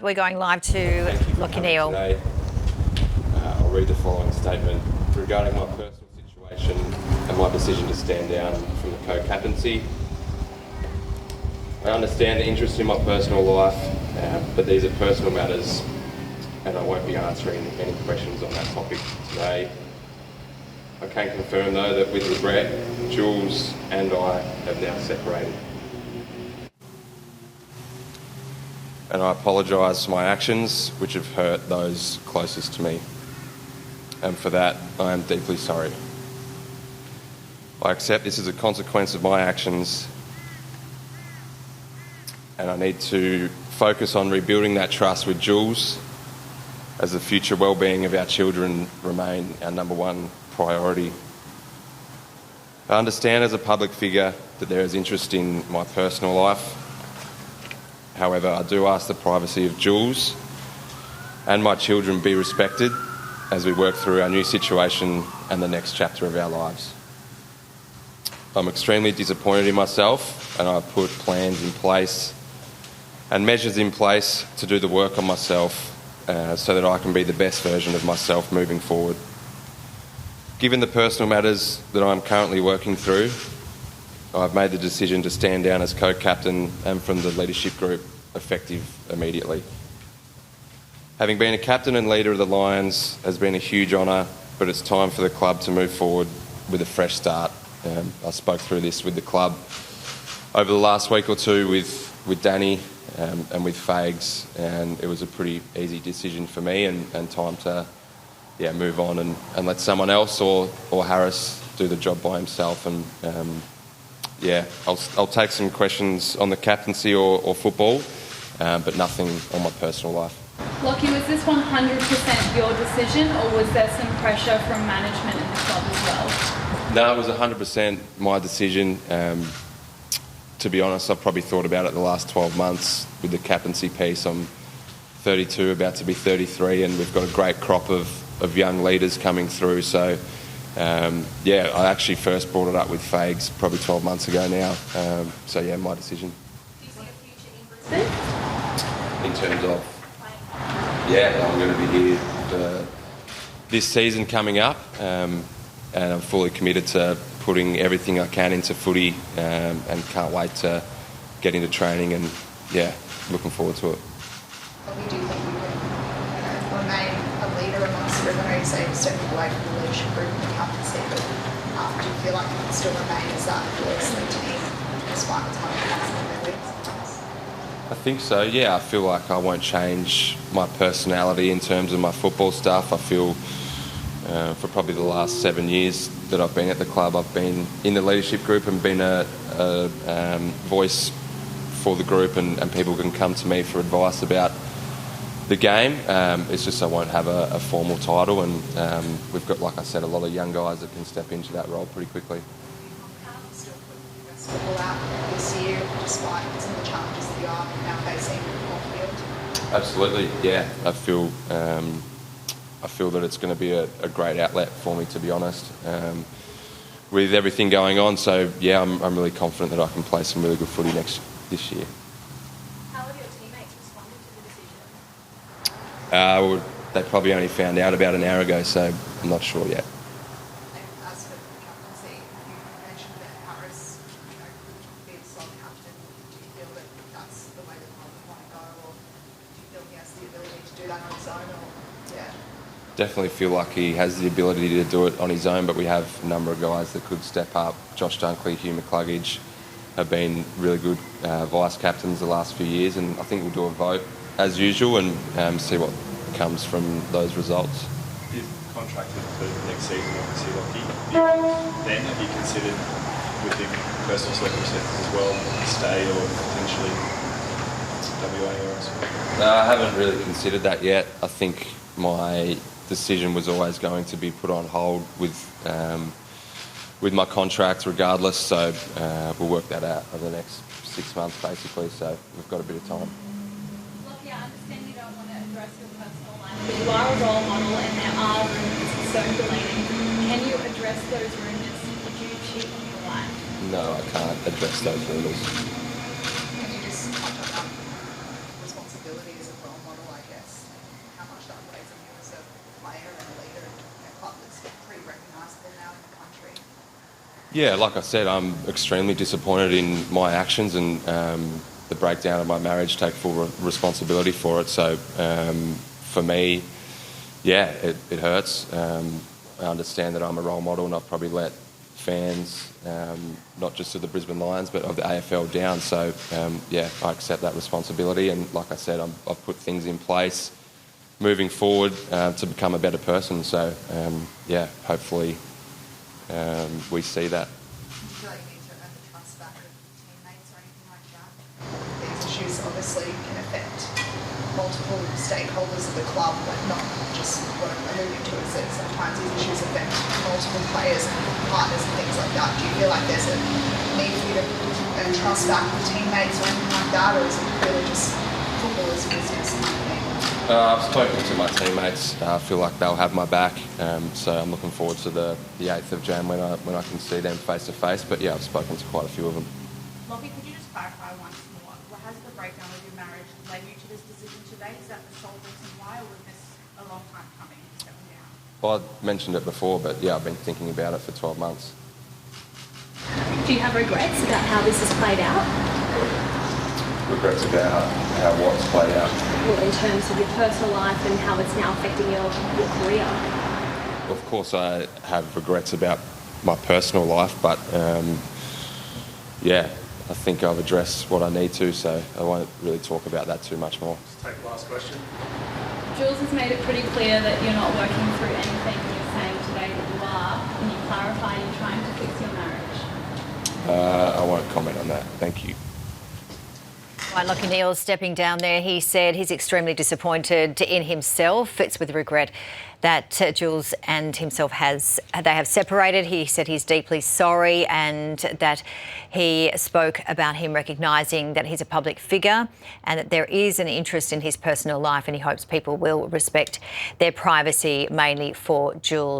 We're going live to Lachie Neale. Today, I'll read the following statement regarding my personal situation and my decision to stand down from the co-captaincy. I understand the interest in my personal life, but these are personal matters and I won't be answering any questions on that topic today. I can confirm though that with regret, Jules and I have now separated. And I apologise for my actions which have hurt those closest to me. And for that, I am deeply sorry. I accept this as a consequence of my actions and I need to focus on rebuilding that trust with Jules as the future well-being of our children remain our number one priority. I understand as a public figure that there is interest in my personal life. However, I do ask the privacy of Jules and my children be respected as we work through our new situation and the next chapter of our lives. I'm extremely disappointed in myself and I've put plans in place and measures in place to do the work on myself so that I can be the best version of myself moving forward. Given the personal matters that I'm currently working through, I've made the decision to stand down as co-captain and from the leadership group effective immediately. Having been a captain and leader of the Lions has been a huge honour, but it's time for the club to move forward with a fresh start. I spoke through this with the club over the last week or two with Danny and with Fags, and it was a pretty easy decision for me and time to move on and let someone else or Harris do the job by himself. And I'll take some questions on the captaincy or football, but nothing on my personal life. Lachie, was this 100% your decision or was there some pressure from management in the club as well? No, it was 100% my decision. To be honest, I've probably thought about it the last 12 months with the captaincy piece. I'm 32, about to be 33, and we've got a great crop of young leaders coming through. So, I actually first brought it up with Fags probably 12 months ago now. My decision. Do you see a future in Brisbane? In terms of? I'm going to be here this season coming up, and I'm fully committed to putting everything I can into footy, and can't wait to get into training and looking forward to it. Probably do you think you can remain a leader amongst the group? I know you say you're stepping away from the leadership group and the captaincy, but do you feel like you can still remain as that voice of the team despite the time it has in their league sometimes? I think so, yeah. I feel like I won't change my personality in terms of my football stuff. I feel for probably the last 7 years that I've been at the club, I've been in the leadership group and been a voice for the group, and people can come to me for advice about the game. It's just I won't have a formal title, and we've got, like I said, a lot of young guys that can step into that role pretty quickly. Still putting the best football out this year despite some of the challenges that you are now facing off field? Absolutely, yeah. I feel that it's going to be a great outlet for me, to be honest, with everything going on. So I'm really confident that I can play some really good footy this year. How have your teammates responded to the decision? They probably only found out about an hour ago, so I'm not sure yet. And as for the captaincy, you mentioned that Harris could be the sole captain. Do you feel that that's the way the club want to go, or do you feel he has the ability to do that on his own? Definitely feel like he has the ability to do it on his own, but we have a number of guys that could step up. Josh Dunkley, Hugh McCluggage have been really good vice captains the last few years, and I think we'll do a vote as usual and see what comes from those results. You've contracted for next season, obviously, Lachie. Then have you considered, with the personal circumstances as well, stay or potentially WA or elsewhere? I haven't really considered that yet. I think my decision was always going to be put on hold with my contract regardless, so we'll work that out over the next 6 months basically, so we've got a bit of time. Lachie, I understand you don't want to address your personal life, but you are a role model and there are rumours circulating. Can you address those rumours? Did you cheat on your wife? No, I can't address those rumours. Can you just touch on that responsibility as a role model? how much that weighs on you as a player and a leader in a club that's pretty recognisable now in the country? Yeah, like I said, I'm extremely disappointed in my actions and the breakdown of my marriage, take full responsibility for it. So for me, yeah, it hurts. I understand that I'm a role model and I've probably let fans, not just of the Brisbane Lions, but of the AFL down. So, yeah, I accept that responsibility. And like I said, I've put things in place moving forward to become a better person. So, yeah, hopefully we see that. Do you feel like you need to earn the trust back of teammates or anything like that? These issues obviously can affect multiple stakeholders of the club, but not just what I'm alluding to is that sometimes these issues affect multiple players and partners and things like that. Do you feel like there's a need for you to earn trust back with teammates or anything like that, or is it really just football as a business kind of thing? I've spoken to my teammates. I feel like they'll have my back, so I'm looking forward to the 8th of Jan when I can see them face to face. But yeah, I've spoken to quite a few of them. Lachie, could you just clarify once more? What has the breakdown of your marriage led you to this decision today? Is that the sole reason why, or was this a long time coming, stepping down? Well, I mentioned it before, but yeah, I've been thinking about it for 12 months. Do you have regrets about how this has played out? Regrets about how what's played out. Well, in terms of your personal life and how it's now affecting your career? Of course, I have regrets about my personal life, but yeah, I think I've addressed what I need to, so I won't really talk about that too much more. Let's take the last question. Jules has made it pretty clear that you're not working through anything, and you're saying today that you are. Can you clarify you're trying to fix your marriage? I won't comment on that. Thank you. Right, Lachie Neale stepping down there. He said he's extremely disappointed in himself. It's with regret that Jules and himself they have separated. He said he's deeply sorry and that he spoke about him recognising that he's a public figure and that there is an interest in his personal life, and he hopes people will respect their privacy, mainly for Jules.